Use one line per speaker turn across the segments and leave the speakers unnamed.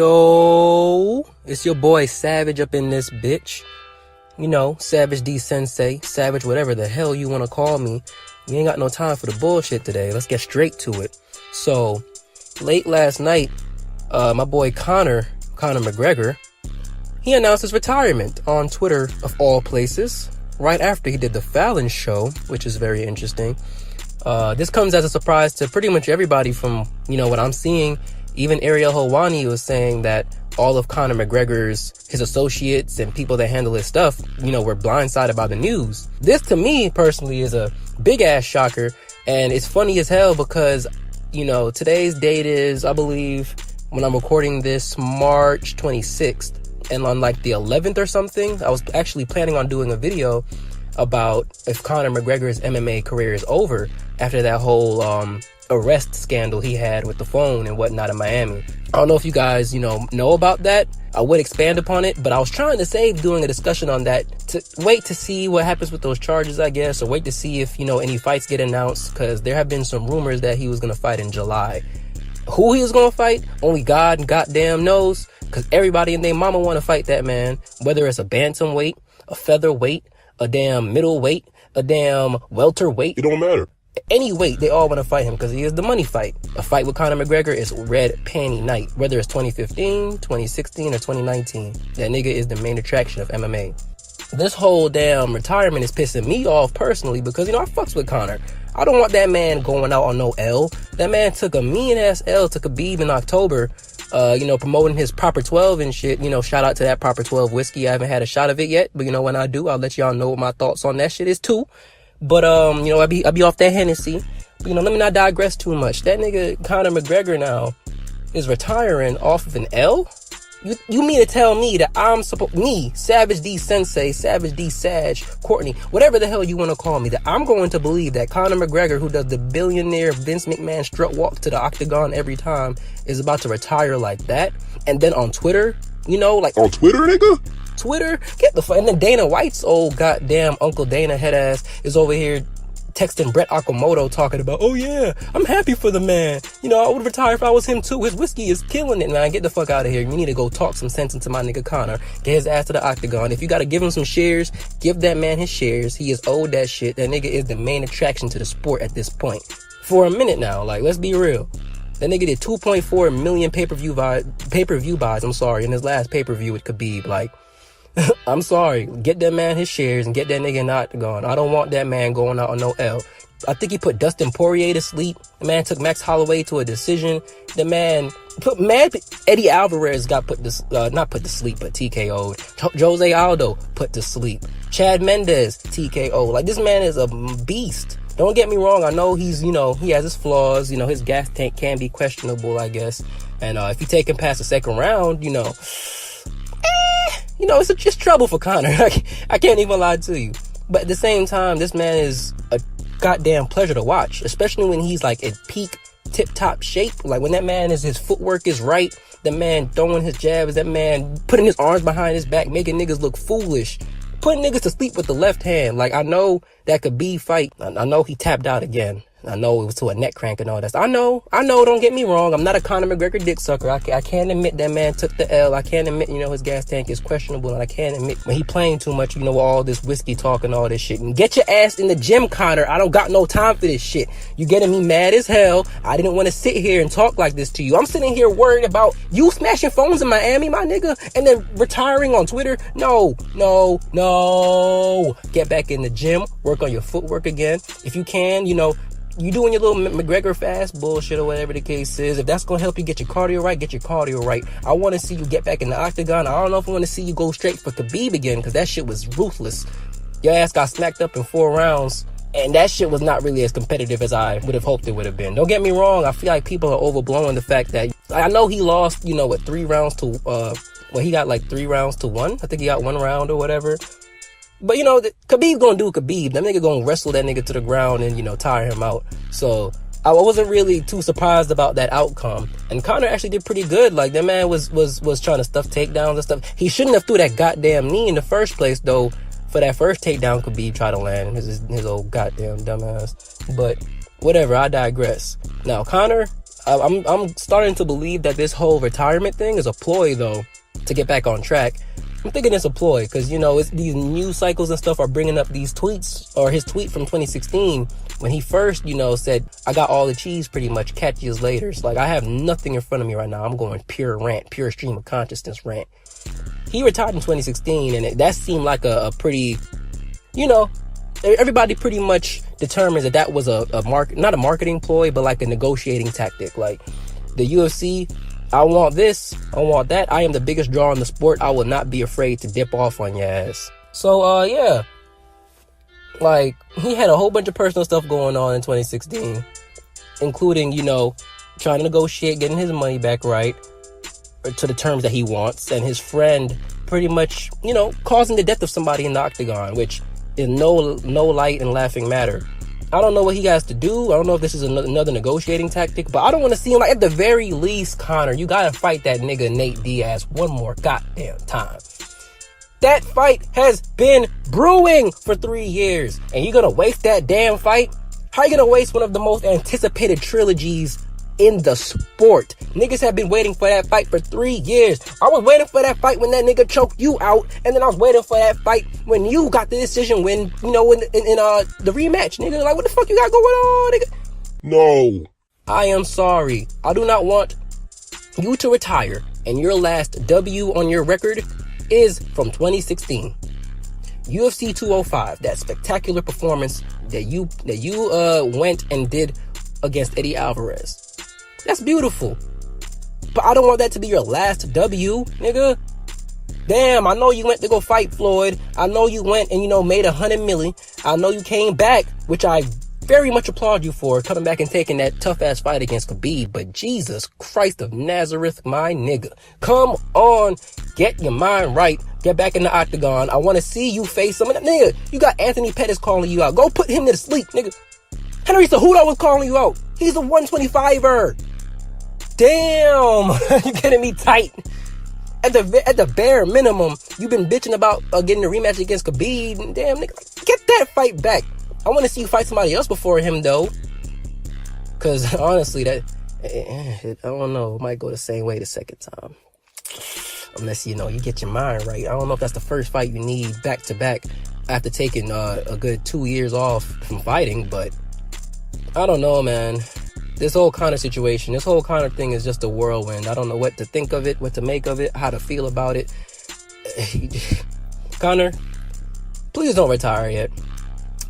Yo, it's your boy Savage up in this bitch. You know, Savage D Sensei, Savage whatever the hell you want to call me. We ain't got no time for the bullshit today. Let's get straight to it. So, late last night, my boy Conor McGregor, he announced his retirement on Twitter of all places, right after he did the Fallon show, which is very interesting. This comes as a surprise to pretty much everybody from, what I'm seeing. Even Ariel Helwani was saying that all of Conor McGregor's, his associates and people that handle his stuff, were blindsided by the news. This, to me, personally, is a big-ass shocker. And it's funny as hell because, today's date is, I believe, when I'm recording this, March 26th. And on, like, the 11th or something, I was actually planning on doing a video about if Conor McGregor's MMA career is over after that whole, arrest scandal he had with the phone and whatnot in Miami. I don't know if you guys, know about that. I would expand upon it, but I was trying to save doing a discussion on that to wait to see what happens with those charges, I guess, or wait to see if, any fights get announced, because there have been some rumors that he was going to fight in July. Who he was going to fight, only God and goddamn knows, because everybody and their mama want to fight that man, whether it's a bantamweight, a featherweight, a damn middleweight, a damn welterweight.
It don't matter.
Any weight, they all want to fight him because he is the money fight. A fight with Conor McGregor is red panty night, whether it's 2015, 2016, or 2019. That nigga is the main attraction of MMA. This whole damn retirement is pissing me off personally because, I fucks with Conor. I don't want that man going out on no L. That man took a mean-ass L to Khabib in October, promoting his Proper 12 and shit. Shout out to that Proper 12 whiskey. I haven't had a shot of it yet, but when I do, I'll let y'all know what my thoughts on that shit is too. But, I be off that Hennessy. But, let me not digress too much. That nigga, Conor McGregor now, is retiring off of an L? You mean to tell me that Savage D Sensei, Savage D Sag, Courtney, whatever the hell you want to call me, that I'm going to believe that Conor McGregor, who does the billionaire Vince McMahon strut walk to the octagon every time, is about to retire like that? And then on Twitter,
On Twitter, nigga?
Twitter, get the fuck. And then Dana White's old goddamn Uncle Dana head ass is over here texting Brett Okamoto talking about, oh yeah, I'm happy for the man. I would retire if I was him too. His whiskey is killing it, man. Get the fuck out of here. You need to go talk some sense into my nigga Conor. Get his ass to the octagon. If you gotta give him some shares, give that man his shares. He is owed that shit. That nigga is the main attraction to the sport at this point. For a minute now, let's be real. That nigga did 2.4 million pay-per-view buys, in his last pay-per-view with Khabib. I'm sorry. Get that man his shares and get that nigga in the octagon. I don't want that man going out on no L. I think he put Dustin Poirier to sleep. The man took Max Holloway to a decision. The man Eddie Alvarez got not put to sleep, but TKO'd. Jose Aldo put to sleep. Chad Mendes TKO. This man is a beast. Don't get me wrong. I know he's, he has his flaws. His gas tank can be questionable, I guess. And if you take him past the second round, it's just trouble for Conor. I can't even lie to you. But at the same time, this man is a goddamn pleasure to watch, especially when he's in peak tip-top shape. When that man his footwork is right, the man throwing his jabs, that man putting his arms behind his back, making niggas look foolish, putting niggas to sleep with the left hand. I know that Khabib fight. I know he tapped out again. I know it was to a neck crank and all that. I know, don't get me wrong. I'm not a Conor McGregor dick sucker. I can't admit that man took the L. I can't admit, his gas tank is questionable. And I can't admit when he playing too much, all this whiskey talk and all this shit. And get your ass in the gym, Conor. I don't got no time for this shit. You getting me mad as hell. I didn't want to sit here and talk like this to you. I'm sitting here worried about you smashing phones in Miami, my nigga, and then retiring on Twitter. No. Get back in the gym. Work on your footwork again. If you can, you doing your little McGregor fast bullshit or whatever the case is. If that's going to help you get your cardio right, get your cardio right. I want to see you get back in the octagon. I don't know if I want to see you go straight for Khabib again, because that shit was ruthless. Your ass got smacked up in 4 rounds, and that shit was not really as competitive as I would have hoped it would have been. Don't get me wrong. I feel like people are overblowing the fact that I know he lost, 3 rounds to, he got 3 rounds to 1. I think he got 1 round or whatever. But, Khabib gonna do Khabib. That nigga gonna wrestle that nigga to the ground and, tire him out. So, I wasn't really too surprised about that outcome. And Conor actually did pretty good. That man was trying to stuff takedowns and stuff. He shouldn't have threw that goddamn knee in the first place, though. For that first takedown, Khabib tried to land. His old goddamn dumbass. But, whatever, I digress. Now, Conor, I'm starting to believe that this whole retirement thing is a ploy, though, to get back on track. I'm thinking it's a ploy because, you know, it's these news cycles and stuff are bringing up these tweets, or his tweet from 2016 when he first, you know, said, I got all the cheese pretty much, catch you later. It's like, I have nothing in front of me right now. I'm going pure rant, pure stream of consciousness rant. He retired in 2016, and that seemed like a pretty, you know, everybody pretty much determines that was not a marketing ploy, but like a negotiating tactic. Like the UFC, I want this, I want that. I am the biggest draw in the sport. I will not be afraid to dip off on your ass. So, yeah. Like, he had a whole bunch of personal stuff going on in 2016, including, you know, trying to negotiate getting his money back right, or to the terms that he wants, and his friend pretty much, you know, causing the death of somebody in the octagon, which is no light and laughing matter. I don't know what he has to do. I don't know if this is another negotiating tactic, but I don't want to see him, like, at the very least, Conor, you gotta fight that nigga Nate Diaz one more goddamn time. That fight has been brewing for 3 years, and you're gonna waste that damn fight? How you gonna waste one of the most anticipated trilogies in the sport? Niggas have been waiting for that fight for 3 years. I was waiting for that fight when that nigga choked you out, and then I was waiting for that fight when you got the decision win, you know, in the rematch, nigga. Like, what the fuck you got going on, nigga?
No.
I am sorry. I do not want you to retire, and your last W on your record is from 2016. UFC 205, that spectacular performance that you went and did against Eddie Alvarez. That's beautiful. But I don't want that to be your last W, nigga. Damn, I know you went to go fight Floyd. I know you went and, you know, made $100 million. I know you came back, which I very much applaud you for, coming back and taking that tough-ass fight against Khabib. But Jesus Christ of Nazareth, my nigga. Come on, get your mind right. Get back in the octagon. I want to see you face some of that. Nigga, you got Anthony Pettis calling you out. Go put him to sleep, nigga. Henry Cejudo was calling you out. He's a 125er. Damn, you getting me tight. At the bare minimum, you've been bitching about getting a rematch against Khabib. Damn, nigga, get that fight back. I want to see you fight somebody else before him, though. Because, honestly, I don't know. It might go the same way the second time. Unless, you know, you get your mind right. I don't know if that's the first fight you need back-to-back after taking a good 2 years off from fighting. But, I don't know, man. This whole Conor situation, this whole Conor thing is just a whirlwind. I don't know what to think of it, what to make of it, how to feel about it. Conor, please don't retire yet.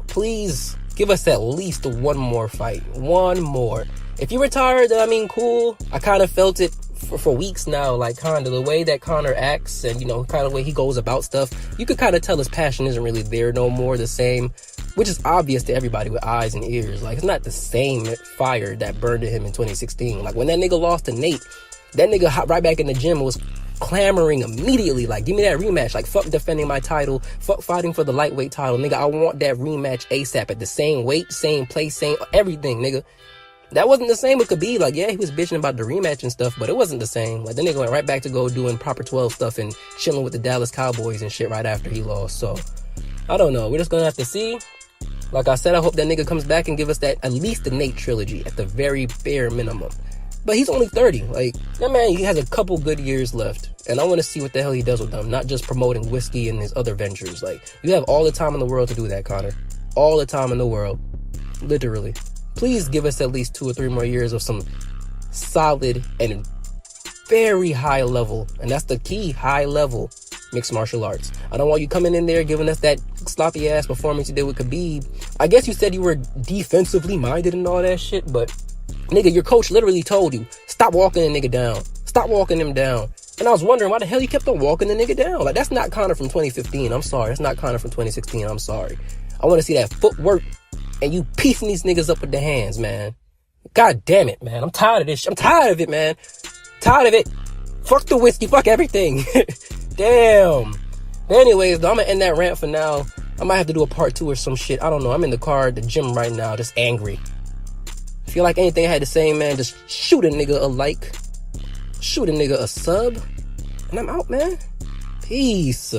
Please give us at least one more fight. One more. If you retire, then I mean, cool. I kind of felt it for weeks now. Like, kind of the way that Conor acts and, you know, kind of the way he goes about stuff. You could kind of tell his passion isn't really there no more, the same, which is obvious to everybody with eyes and ears. Like, it's not the same fire that burned at him in 2016. Like, when that nigga lost to Nate, that nigga hopped right back in the gym and was clamoring immediately, like, give me that rematch. Like, fuck defending my title, fuck fighting for the lightweight title, nigga. I want that rematch ASAP at the same weight, same place, same everything, nigga. That wasn't the same with Khabib. Like, yeah, he was bitching about the rematch and stuff, but it wasn't the same. Like, the nigga went right back to go doing proper 12 stuff and chilling with the Dallas Cowboys and shit right after he lost. So, I don't know. We're just gonna have to see. Like I said, I hope that nigga comes back and give us that, at least the Nate trilogy at the very bare minimum. But he's only 30. Like, that man, he has a couple good years left. And I want to see what the hell he does with them. Not just promoting whiskey and his other ventures. Like, you have all the time in the world to do that, Conor. All the time in the world. Literally. Please give us at least 2 or 3 more years of some solid and very high level. And that's the key, high level mixed martial arts. I don't want you coming in there giving us that sloppy ass performance you did with Khabib. I guess you said you were defensively minded and all that shit, but nigga, your coach literally told you, stop walking the nigga down. Stop walking him down. And I was wondering why the hell you kept on walking the nigga down. Like, that's not Conor from 2015. I'm sorry. That's not Conor from 2016. I'm sorry. I want to see that footwork and you piecing these niggas up with the hands, man. God damn it, man. I'm tired of this shit. I'm tired of it, man. Tired of it. Fuck the whiskey. Fuck everything. Damn. But anyways, though, I'm gonna end that rant for now. I might have to do a part 2 or some shit. I don't know. I'm in the car at the gym right now, just angry. If you like anything I had to say, man, just shoot a nigga a like. Shoot a nigga a sub. And I'm out, man. Peace.